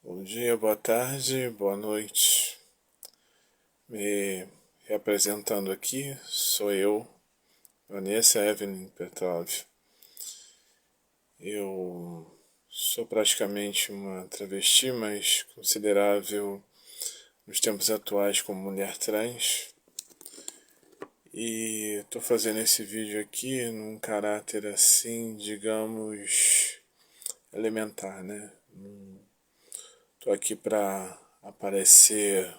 Bom dia, boa tarde, boa noite. Me reapresentando aqui, sou eu, Vanessa Evelyn Petrov. Eu sou praticamente uma travesti, mas considerável nos tempos atuais como mulher trans. E estou fazendo esse vídeo aqui num caráter assim, digamos, elementar, né? Estou aqui para aparecer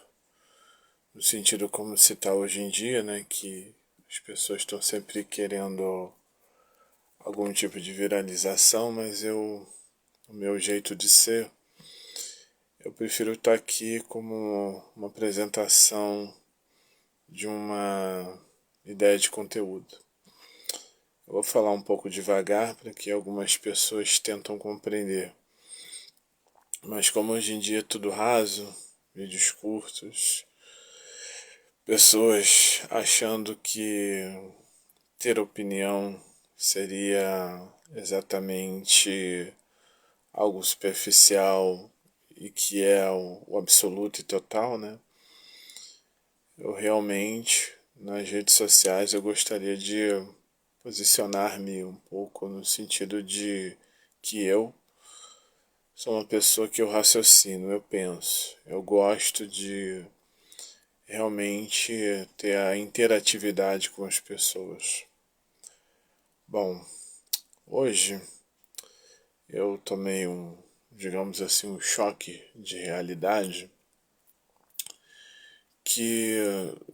no sentido como se está hoje em dia, né, que as pessoas estão sempre querendo algum tipo de viralização, mas o meu jeito de ser, eu prefiro estar aqui como uma apresentação de uma ideia de conteúdo. Eu vou falar um pouco devagar para que algumas pessoas tentam compreender. Mas como hoje em dia é tudo raso, vídeos curtos, pessoas achando que ter opinião seria exatamente algo superficial e que é o absoluto e total, né? Eu realmente, nas redes sociais, eu gostaria de posicionar-me um pouco no sentido de que eu sou uma pessoa que eu raciocino, eu penso, eu gosto de realmente ter a interatividade com as pessoas. Bom, hoje eu tomei digamos assim, um choque de realidade que,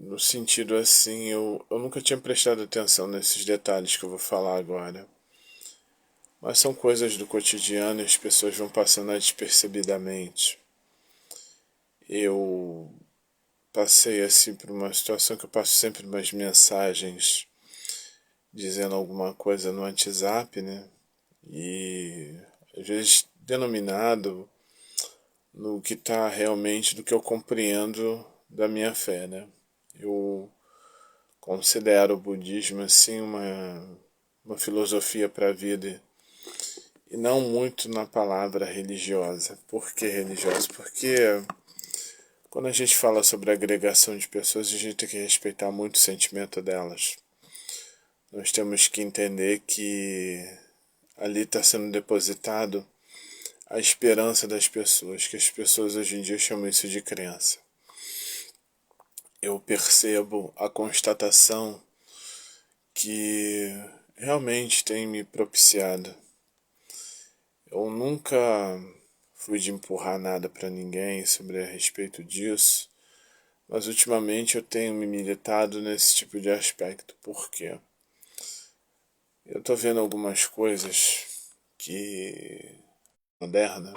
no sentido assim, eu nunca tinha prestado atenção nesses detalhes que eu vou falar agora. Mas são coisas do cotidiano e as pessoas vão passando despercebidamente. Eu passei assim por uma situação que eu passo sempre umas mensagens dizendo alguma coisa no WhatsApp, né? E às vezes denominado no que está realmente do que eu compreendo da minha fé, né? Eu considero o budismo assim uma filosofia para a vida e não muito na palavra religiosa. Por que religiosa? Porque quando a gente fala sobre agregação de pessoas, a gente tem que respeitar muito o sentimento delas. Nós temos que entender que ali está sendo depositado a esperança das pessoas, que as pessoas hoje em dia chamam isso de crença. Eu percebo a constatação que realmente tem me propiciado. Eu nunca fui de empurrar nada para ninguém sobre a respeito disso, mas ultimamente eu tenho me militado nesse tipo de aspecto. Por quê? Eu estou vendo algumas coisas que moderna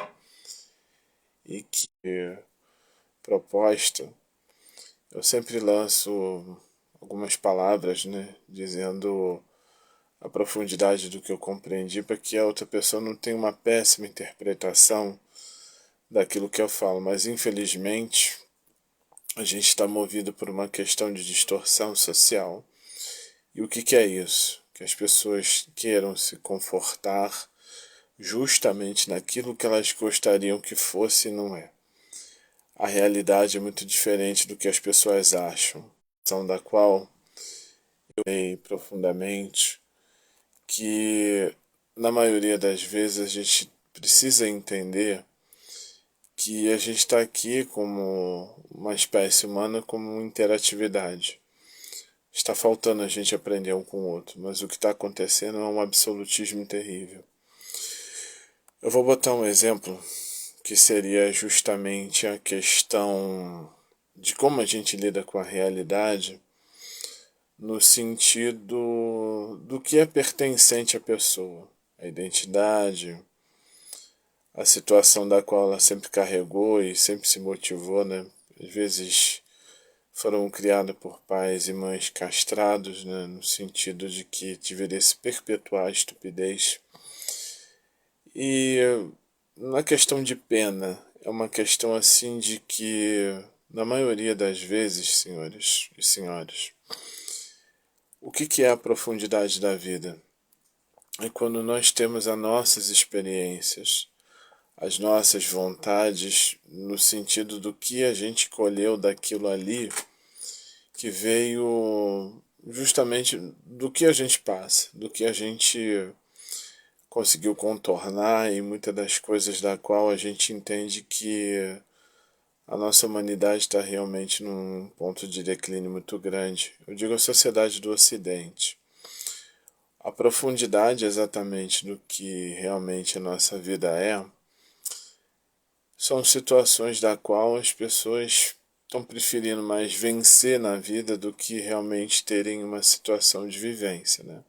e que proposta eu sempre lanço algumas palavras, né, dizendo a profundidade do que eu compreendi para que a outra pessoa não tenha uma péssima interpretação daquilo que eu falo, mas infelizmente a gente está movido por uma questão de distorção social. E o que é isso? Que as pessoas queiram se confortar justamente naquilo que elas gostariam que fosse e não é. A realidade é muito diferente do que as pessoas acham, da qual eu sei profundamente que na maioria das vezes a gente precisa entender que a gente está aqui como uma espécie humana, como interatividade. Está faltando a gente aprender um com o outro, mas o que está acontecendo é um absolutismo terrível. Eu vou botar um exemplo que seria justamente a questão de como a gente lida com a realidade no sentido do que é pertencente à pessoa, a identidade, a situação da qual ela sempre carregou e sempre se motivou, né? Às vezes foram criadas por pais e mães castrados, né? No sentido de que deveria se perpetuar a estupidez. E na questão de pena, é uma questão assim de que, na maioria das vezes, senhores e senhoras, o que é a profundidade da vida? É quando nós temos as nossas experiências, as nossas vontades no sentido do que a gente colheu daquilo ali, que veio justamente do que a gente passa, do que a gente conseguiu contornar e muitas das coisas da qual a gente entende que a nossa humanidade está realmente num ponto de declínio muito grande. Eu digo a sociedade do Ocidente. A profundidade exatamente do que realmente a nossa vida são situações da qual as pessoas estão preferindo mais vencer na vida do que realmente terem uma situação de vivência, né?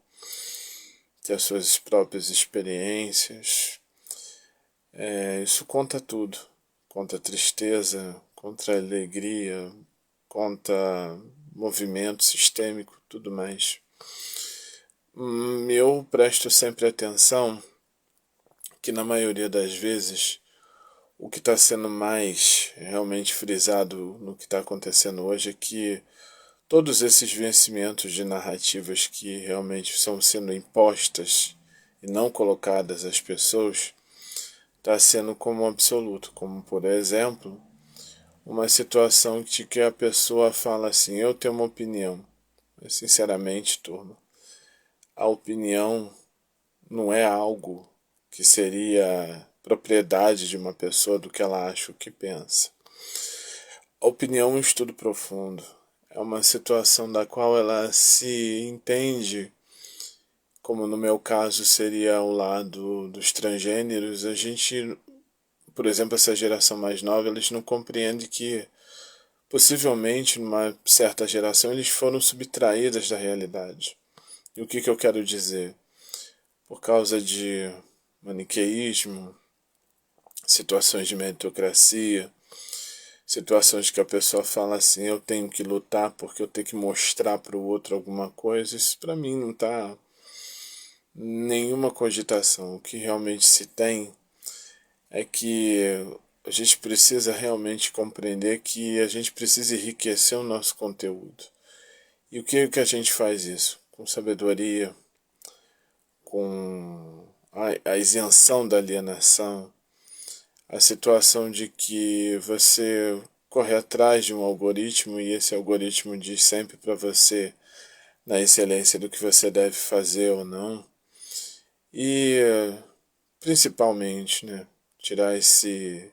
Ter as suas próprias experiências. Isso conta tudo. Conta a tristeza, contra a alegria, conta movimento sistêmico, tudo mais. Eu presto sempre atenção que na maioria das vezes o que está sendo mais realmente frisado no que está acontecendo hoje é que todos esses vencimentos de narrativas que realmente estão sendo impostas e não colocadas às pessoas está sendo como absoluto, como por exemplo uma situação de que a pessoa fala assim, eu tenho uma opinião. Mas, sinceramente, turma, a opinião não é algo que seria propriedade de uma pessoa do que ela acha o que pensa. A opinião é um estudo profundo. É uma situação da qual ela se entende, como no meu caso seria o lado dos transgêneros. A gente, por exemplo, essa geração mais nova, eles não compreendem que possivelmente numa certa geração eles foram subtraídas da realidade. E o que eu quero dizer? Por causa de maniqueísmo, situações de meritocracia, situações que a pessoa fala assim, eu tenho que lutar porque eu tenho que mostrar para o outro alguma coisa, isso para mim não está nenhuma cogitação. O que realmente se tem é que a gente precisa realmente compreender que a gente precisa enriquecer o nosso conteúdo. E o que a gente faz isso? Com sabedoria, com a isenção da alienação, a situação de que você corre atrás de um algoritmo e esse algoritmo diz sempre para você na excelência do que você deve fazer ou não. E principalmente, né, tirar esse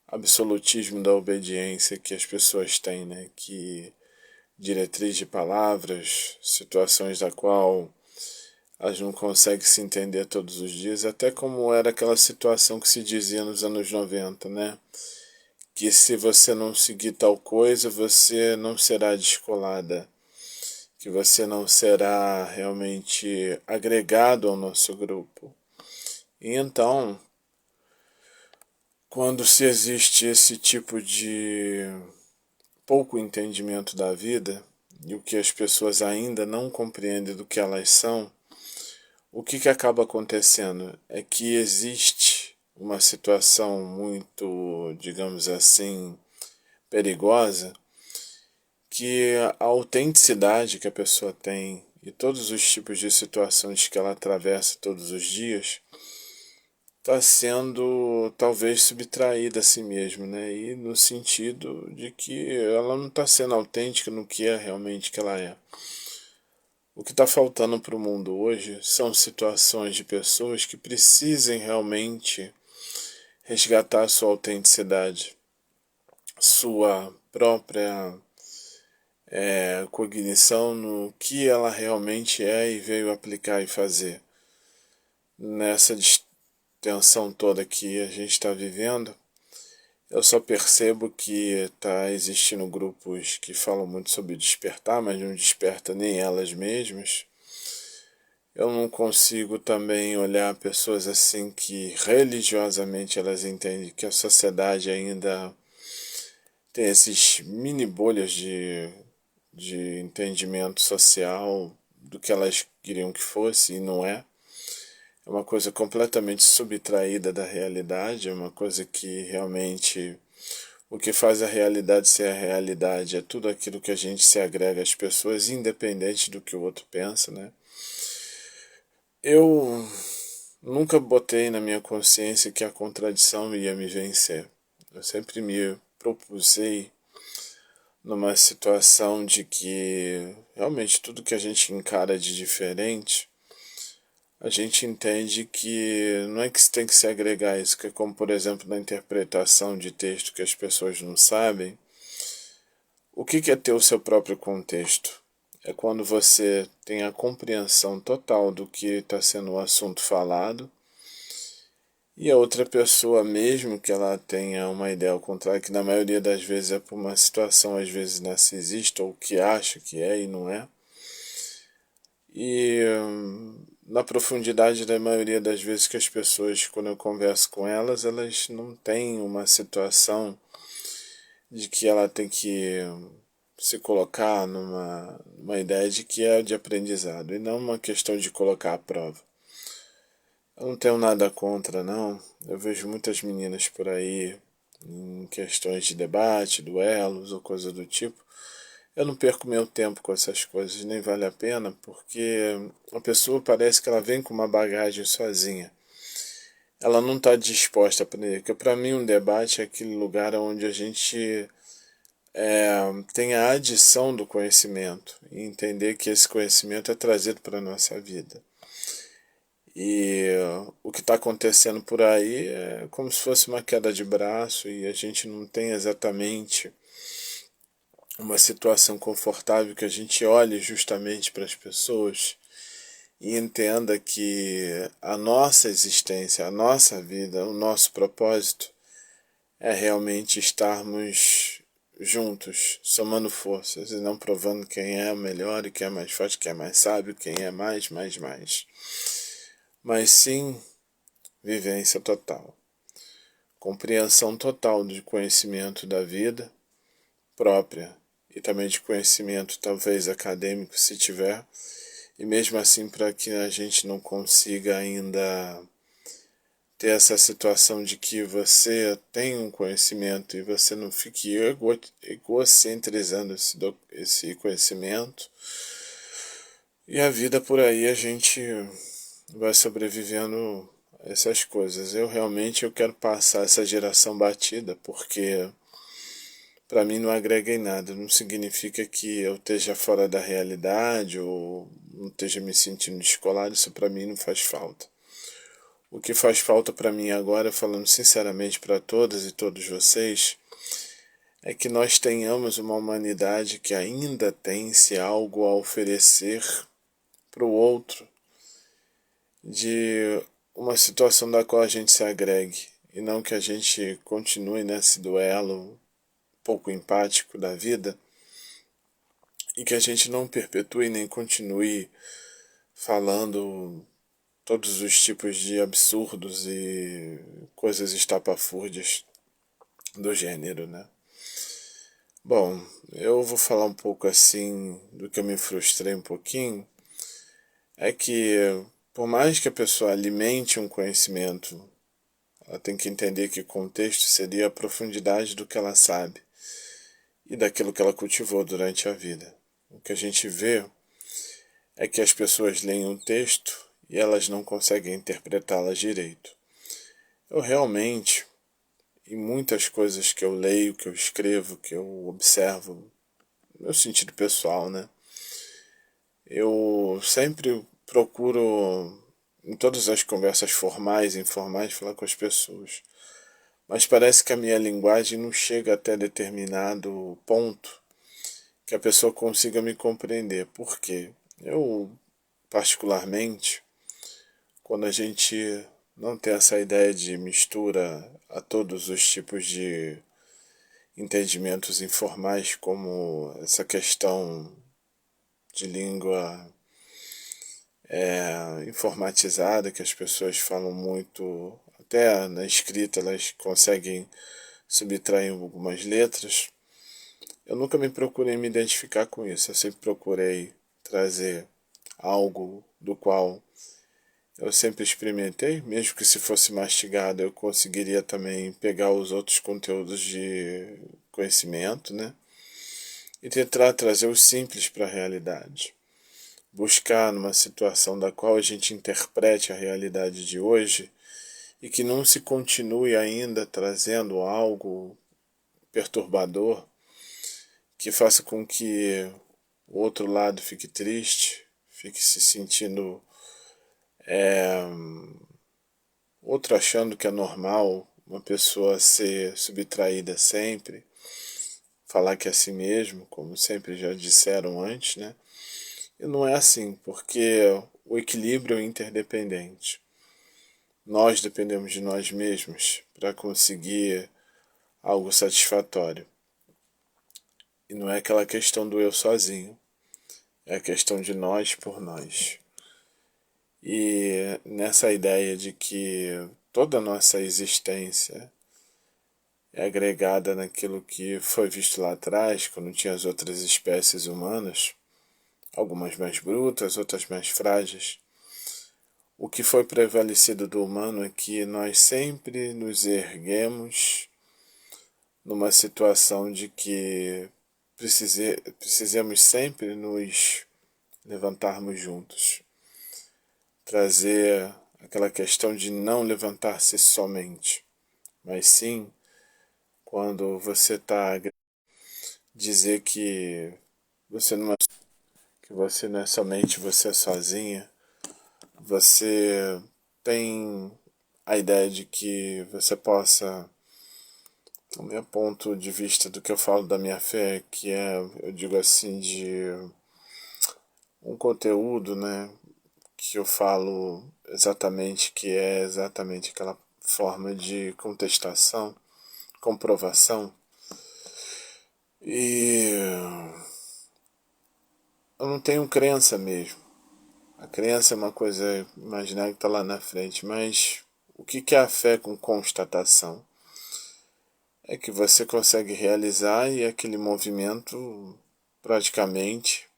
absolutismo da obediência que as pessoas têm, né, que diretriz de palavras, situações da qual elas não conseguem se entender todos os dias, até como era aquela situação que se dizia nos anos 90, né? Que se você não seguir tal coisa, você não será descolada, que você não será realmente agregado ao nosso grupo. E então, quando se existe esse tipo de pouco entendimento da vida, e o que as pessoas ainda não compreendem do que elas são, o que acaba acontecendo é que existe uma situação muito, digamos assim, perigosa, que a autenticidade que a pessoa tem e todos os tipos de situações que ela atravessa todos os dias está sendo talvez subtraída a si mesma, né? E no sentido de que ela não está sendo autêntica no que é realmente que ela é. O que está faltando para o mundo hoje são situações de pessoas que precisem realmente resgatar sua autenticidade, sua própria cognição no que ela realmente é e veio aplicar e fazer. Nessa tensão toda que a gente está vivendo, eu só percebo que está existindo grupos que falam muito sobre despertar, mas não desperta nem elas mesmas. Eu não consigo também olhar pessoas assim que religiosamente elas entendem que a sociedade ainda tem esses mini bolhas de entendimento social do que elas queriam que fosse e não é. É uma coisa completamente subtraída da realidade, é uma coisa que realmente o que faz a realidade ser a realidade é tudo aquilo que a gente se agrega às pessoas, independente do que o outro pensa, né? Eu nunca botei na minha consciência que a contradição ia me vencer. Eu sempre me propusei numa situação de que realmente tudo que a gente encara de diferente, a gente entende que não é que se tem que se agregar a isso, que é como, por exemplo, na interpretação de texto que as pessoas não sabem. O que é ter o seu próprio contexto? É quando você tem a compreensão total do que está sendo o assunto falado e a outra pessoa, mesmo que ela tenha uma ideia ao contrário, que na maioria das vezes é por uma situação às vezes narcisista ou que acha que é e não é. E na profundidade da maioria das vezes que as pessoas, quando eu converso com elas, elas não têm uma situação de que ela tem que se colocar numa ideia de que é de aprendizado e não uma questão de colocar à prova. Eu não tenho nada contra, não. Eu vejo muitas meninas por aí em questões de debate, duelos ou coisa do tipo. Eu não perco meu tempo com essas coisas, nem vale a pena, porque a pessoa parece que ela vem com uma bagagem sozinha. Ela não está disposta a aprender, porque para mim um debate é aquele lugar onde a gente tem a adição do conhecimento e entender que esse conhecimento é trazido para a nossa vida. E o que está acontecendo por aí é como se fosse uma queda de braço e a gente não tem exatamente uma situação confortável que a gente olhe justamente para as pessoas e entenda que a nossa existência, a nossa vida, o nosso propósito é realmente estarmos juntos, somando forças e não provando quem é melhor e quem é mais forte, quem é mais sábio, quem é mais. Mas sim vivência total, compreensão total do conhecimento da vida própria e também de conhecimento talvez acadêmico se tiver, e mesmo assim para que a gente não consiga ainda ter essa situação de que você tem um conhecimento e você não fique egocentrizando esse conhecimento. E a vida por aí a gente vai sobrevivendo a essas coisas. Eu quero passar essa geração batida, porque para mim não agrega em nada. Não significa que eu esteja fora da realidade ou não esteja me sentindo descolado. Isso para mim não faz falta. O que faz falta para mim agora, falando sinceramente para todas e todos vocês, é que nós tenhamos uma humanidade que ainda tem-se algo a oferecer para o outro, de uma situação da qual a gente se agregue, e não que a gente continue nesse duelo pouco empático da vida, e que a gente não perpetue nem continue falando todos os tipos de absurdos e coisas estapafúrdias do gênero, né? Bom, eu vou falar um pouco assim do que eu me frustrei um pouquinho, é que por mais que a pessoa alimente um conhecimento, ela tem que entender que o contexto seria a profundidade do que ela sabe e daquilo que ela cultivou durante a vida. O que a gente vê é que as pessoas leem um texto e elas não conseguem interpretá-las direito. Eu realmente, em muitas coisas que eu leio, que eu escrevo, que eu observo, no meu sentido pessoal, né? Eu sempre procuro, em todas as conversas formais e informais, falar com as pessoas. Mas parece que a minha linguagem não chega até determinado ponto que a pessoa consiga me compreender. Por quê? Eu, particularmente, quando a gente não tem essa ideia de mistura a todos os tipos de entendimentos informais, como essa questão de língua informatizada, que as pessoas falam muito, até na escrita elas conseguem subtrair algumas letras. Eu nunca me procurei me identificar com isso, eu sempre procurei trazer algo do qual eu sempre experimentei, mesmo que se fosse mastigado eu conseguiria também pegar os outros conteúdos de conhecimento, né? E tentar trazer o simples para a realidade. buscar numa situação da qual a gente interprete a realidade de hoje e que não se continue ainda trazendo algo perturbador que faça com que o outro lado fique triste, fique se sentindo outro achando que é normal uma pessoa ser subtraída sempre, falar que é assim mesmo, como sempre já disseram antes, né? E não é assim, porque o equilíbrio é interdependente. Nós dependemos de nós mesmos para conseguir algo satisfatório. E não é aquela questão do eu sozinho, é a questão de nós por nós. E nessa ideia de que toda a nossa existência é agregada naquilo que foi visto lá atrás, quando tinha as outras espécies humanas, algumas mais brutas, outras mais frágeis. O que foi prevalecido do humano é que nós sempre nos erguemos numa situação de que precisemos sempre nos levantarmos juntos. Trazer aquela questão de não levantar-se somente, mas sim, quando você está dizer que você não é somente você sozinha, você tem a ideia de que você possa, o meu ponto de vista do que eu falo da minha fé, que é, eu digo assim, de um conteúdo, né, que eu falo exatamente que é exatamente aquela forma de contestação, comprovação. E eu não tenho crença mesmo. A crença é uma coisa imaginária que está lá na frente, mas o que é a fé com constatação? É que você consegue realizar e aquele movimento praticamente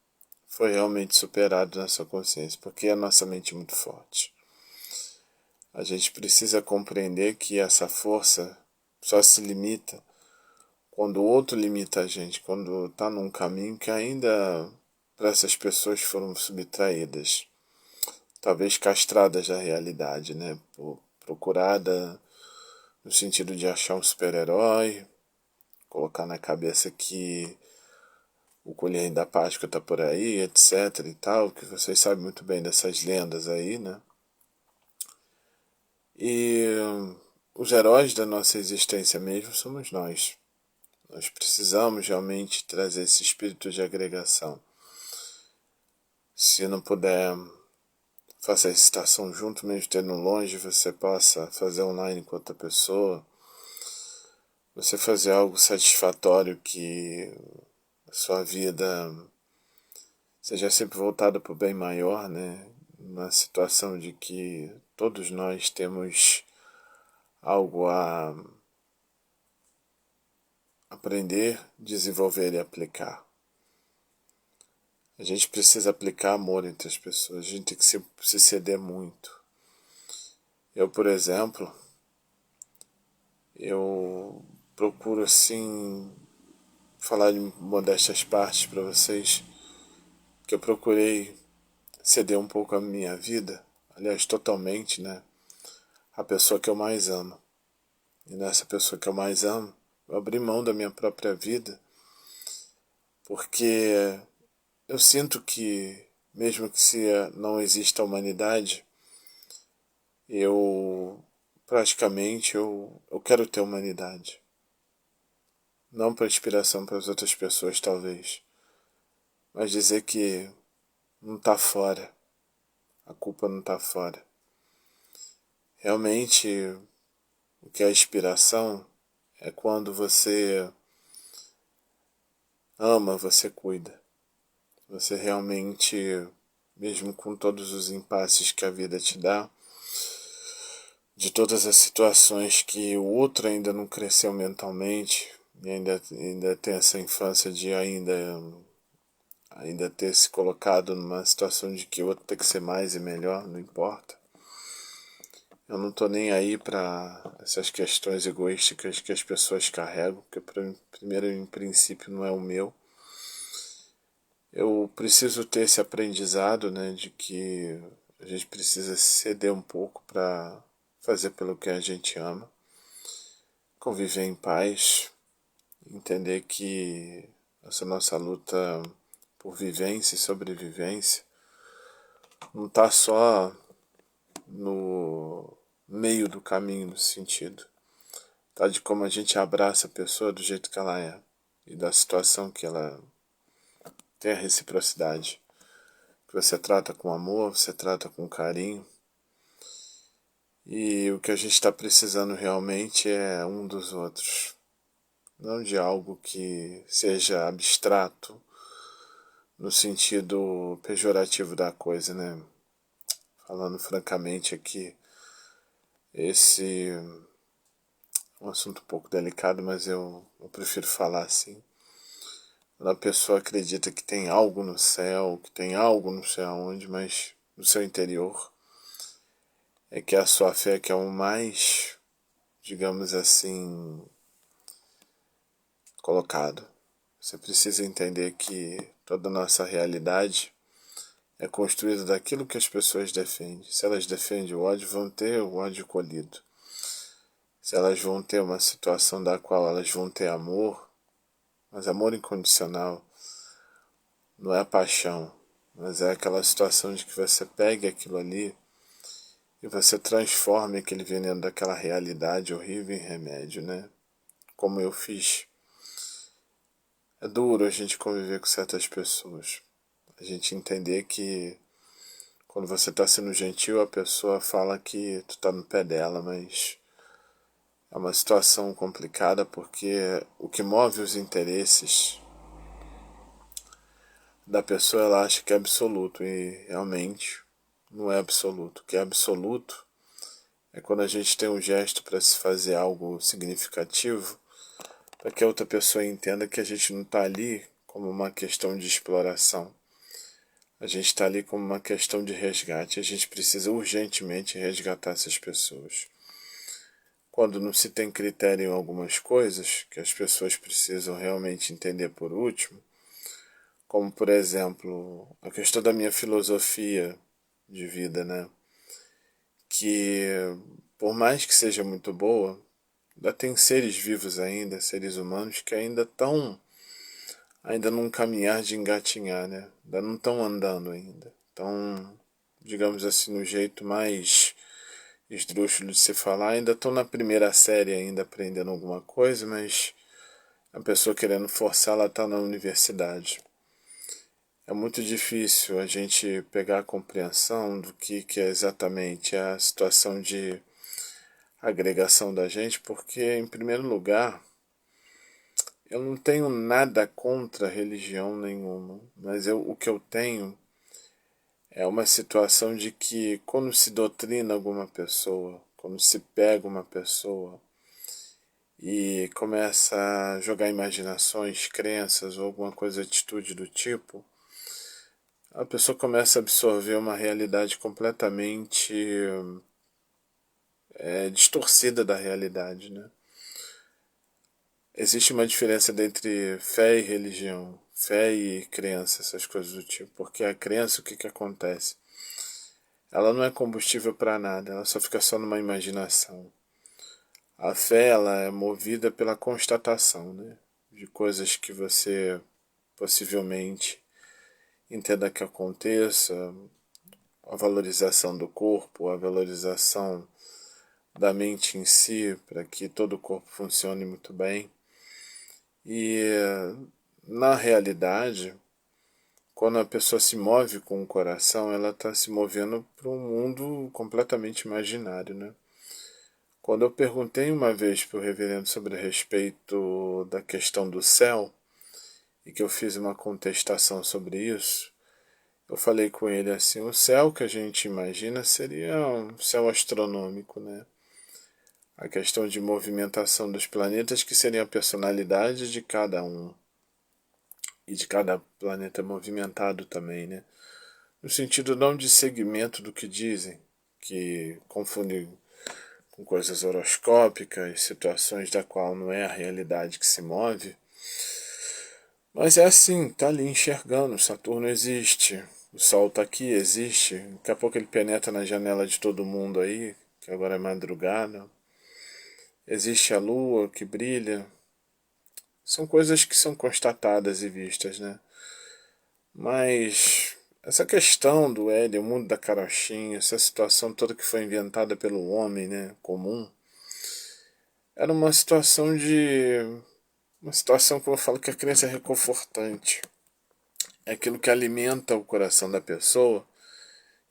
foi realmente superado na sua consciência, porque a nossa mente é muito forte. A gente precisa compreender que essa força só se limita quando o outro limita a gente, quando está num caminho que ainda para essas pessoas foram subtraídas, talvez castradas da realidade, né? Procurada no sentido de achar um super-herói, colocar na cabeça que o colher da Páscoa está por aí, etc e tal, que vocês sabem muito bem dessas lendas aí, né? E os heróis da nossa existência mesmo somos nós. Nós precisamos realmente trazer esse espírito de agregação. Se não puder, faça a recitação junto, mesmo estando longe, você possa fazer online com outra pessoa. Você fazer algo satisfatório que a sua vida seja sempre voltada para o bem maior, né? Uma situação de que todos nós temos algo a aprender, desenvolver e aplicar. A gente precisa aplicar amor entre as pessoas, a gente tem que se ceder muito. Eu, por exemplo, eu procuro assim falar de modestas partes para vocês, que eu procurei ceder um pouco a minha vida, aliás, totalmente, né? A pessoa que eu mais amo. E nessa pessoa que eu mais amo, eu abri mão da minha própria vida, porque eu sinto que, mesmo que se não exista humanidade, eu praticamente eu quero ter humanidade. Não para inspiração para as outras pessoas, talvez, mas dizer que não está fora, a culpa não está fora. Realmente, o que é inspiração é quando você ama, você cuida. Você realmente, mesmo com todos os impasses que a vida te dá, de todas as situações que o outro ainda não cresceu mentalmente, e ainda tem essa infância de ainda ter se colocado numa situação de que o outro tem que ser mais e melhor, não importa. Eu não tô nem aí para essas questões egoísticas que as pessoas carregam, que primeiro em princípio não é o meu. eu preciso ter esse aprendizado, né, de que a gente precisa ceder um pouco para fazer pelo que a gente ama, conviver em paz, entender que essa nossa luta por vivência e sobrevivência não está só no meio do caminho, no sentido, tá, de como a gente abraça a pessoa do jeito que ela é e da situação que ela tem a reciprocidade. Que você trata com amor, você trata com carinho. E o que a gente está precisando realmente é um dos outros. Não de algo que seja abstrato no sentido pejorativo da coisa, né? Falando francamente aqui, esse é um assunto um pouco delicado, mas eu prefiro falar assim. Quando a pessoa acredita que tem algo no céu, que tem algo não sei aonde, mas no seu interior, é que a sua fé que é o mais, digamos assim, colocado. Você precisa entender que toda a nossa realidade é construída daquilo que as pessoas defendem. Se elas defendem o ódio, vão ter o ódio colhido. Se elas vão ter uma situação da qual elas vão ter amor, mas amor incondicional, não é paixão, mas é aquela situação de que você pegue aquilo ali e você transforme aquele veneno daquela realidade horrível em remédio, né? Como eu fiz. É duro a gente conviver com certas pessoas. A gente entender que quando você está sendo gentil, a pessoa fala que tu tá no pé dela, mas é uma situação complicada porque o que move os interesses da pessoa, ela acha que é absoluto e realmente não é absoluto. O que é absoluto é quando a gente tem um gesto para se fazer algo significativo, para que a outra pessoa entenda que a gente não está ali como uma questão de exploração. A gente está ali como uma questão de resgate. A gente precisa urgentemente resgatar essas pessoas. Quando não se tem critério em algumas coisas, que as pessoas precisam realmente entender por último, como por exemplo a questão da minha filosofia de vida, né? Que por mais que seja muito boa, ainda tem seres vivos ainda, seres humanos que ainda num caminhar de engatinhar, né? Ainda não estão andando ainda. Então, digamos assim, no jeito mais esdrúxulo de se falar, ainda estão na primeira série ainda aprendendo alguma coisa, mas a pessoa querendo forçar, ela está na universidade. É muito difícil a gente pegar a compreensão do que é exatamente a situação de agregação da gente, porque, em primeiro lugar, eu não tenho nada contra religião nenhuma, mas o que eu tenho é uma situação de que quando se doutrina alguma pessoa, quando se pega uma pessoa e começa a jogar imaginações, crenças ou alguma coisa, atitude do tipo, a pessoa começa a absorver uma realidade completamente distorcida da realidade, né? Existe uma diferença entre fé e religião, fé e crença, essas coisas do tipo, porque a crença, o que acontece? Ela não é combustível para nada, ela só fica só numa imaginação. A fé, ela é movida pela constatação, né, de coisas que você possivelmente entenda que aconteça, a valorização do corpo, a valorização da mente em si, para que todo o corpo funcione muito bem. E na realidade, quando a pessoa se move com o coração, ela está se movendo para um mundo completamente imaginário, né? Quando eu perguntei uma vez para o reverendo sobre a respeito da questão do céu, e que eu fiz uma contestação sobre isso, eu falei com ele assim, o céu que a gente imagina seria um céu astronômico, né? A questão de movimentação dos planetas, que seria a personalidade de cada um, e de cada planeta movimentado também, né? No sentido não de segmento do que dizem, que confundem com coisas horoscópicas, situações da qual não é a realidade que se move, Mas é assim, tá ali enxergando, Saturno existe, o Sol tá aqui, existe, daqui a pouco ele penetra na janela de todo mundo aí, que agora é madrugada. Existe a Lua que brilha. São coisas que são constatadas e vistas, né? Mas essa questão do Éden, o mundo da carochinha, essa situação toda que foi inventada pelo homem, né, comum, era uma situação de... Uma situação que eu falo que a crença é reconfortante. É aquilo que alimenta o coração da pessoa.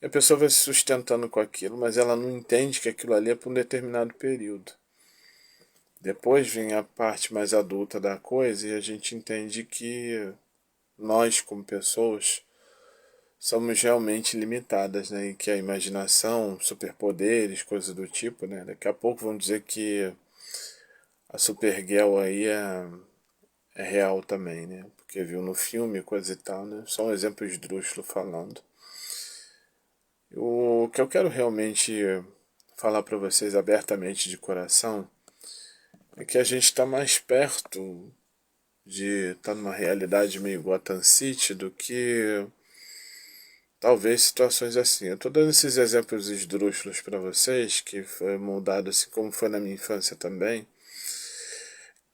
E a pessoa vai se sustentando com aquilo, mas ela não entende que aquilo ali é por um determinado período. Depois vem a parte mais adulta da coisa e a gente entende que nós, como pessoas, somos realmente limitadas, né? E que a imaginação, superpoderes, coisas do tipo, né? Daqui a pouco vão dizer que a Supergirl aí é real também, né? Porque viu no filme, coisa e tal, né? Só um exemplo esdrúxulo falando. O que eu quero realmente falar para vocês abertamente de coração é que a gente está mais perto de estar numa realidade meio Gotham City do que talvez situações assim. Eu estou dando esses exemplos esdrúxulos para vocês, que foi moldado assim como foi na minha infância também,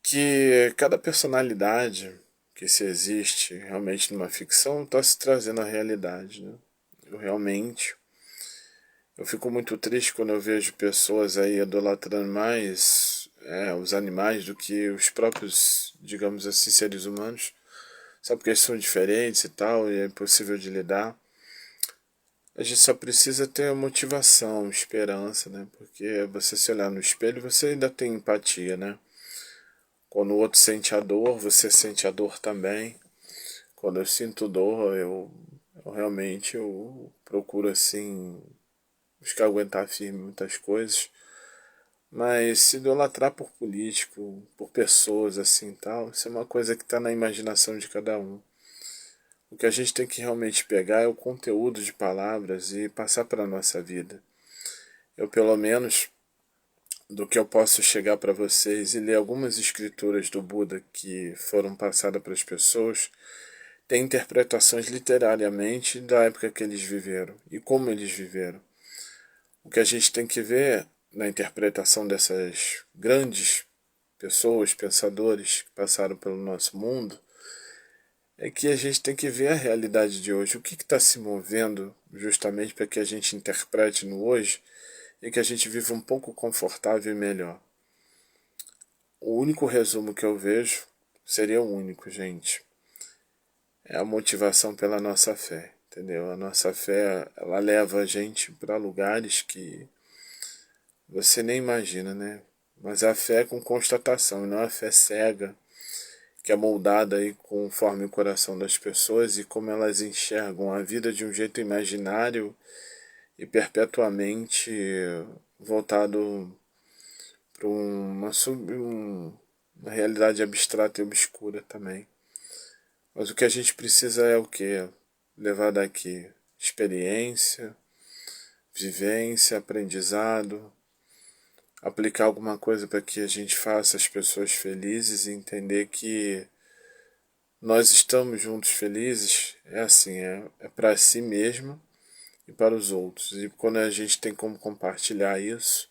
que cada personalidade que se existe realmente numa ficção está se trazendo à realidade, né? Eu realmente eu fico muito triste quando eu vejo pessoas aí idolatrando mais os animais do que os próprios, digamos assim, seres humanos. Só porque eles são diferentes e tal, e é impossível de lidar. A gente só precisa ter motivação, esperança, né? Porque você se olhar no espelho, você ainda tem empatia, né? Quando o outro sente a dor, você sente a dor também. Quando eu sinto dor, eu realmente eu procuro assim buscar aguentar firme muitas coisas. Mas se idolatrar por político, por pessoas assim tal, isso é uma coisa que está na imaginação de cada um. O que a gente tem que realmente pegar é o conteúdo de palavras e passar para a nossa vida. Eu, pelo menos, do que eu posso chegar para vocês e ler algumas escrituras do Buda que foram passadas para as pessoas, tem interpretações literariamente da época que eles viveram e como eles viveram. O que a gente tem que ver na interpretação dessas grandes pessoas, pensadores que passaram pelo nosso mundo, é que a gente tem que ver a realidade de hoje. O que está se movendo justamente para que a gente interprete no hoje e que a gente viva um pouco confortável e melhor. O único resumo que eu vejo seria o único, gente. É a motivação pela nossa fé, entendeu? A nossa fé, ela leva a gente para lugares que você nem imagina, né? Mas a fé é com constatação, e não a fé cega, que é moldada aí conforme o coração das pessoas e como elas enxergam a vida de um jeito imaginário e perpetuamente voltado para uma realidade abstrata e obscura também. Mas o que a gente precisa é o quê? Levar daqui experiência, vivência, aprendizado, aplicar alguma coisa para que a gente faça as pessoas felizes e entender que nós estamos juntos felizes, é assim, é para si mesmo e para os outros. E quando a gente tem como compartilhar isso,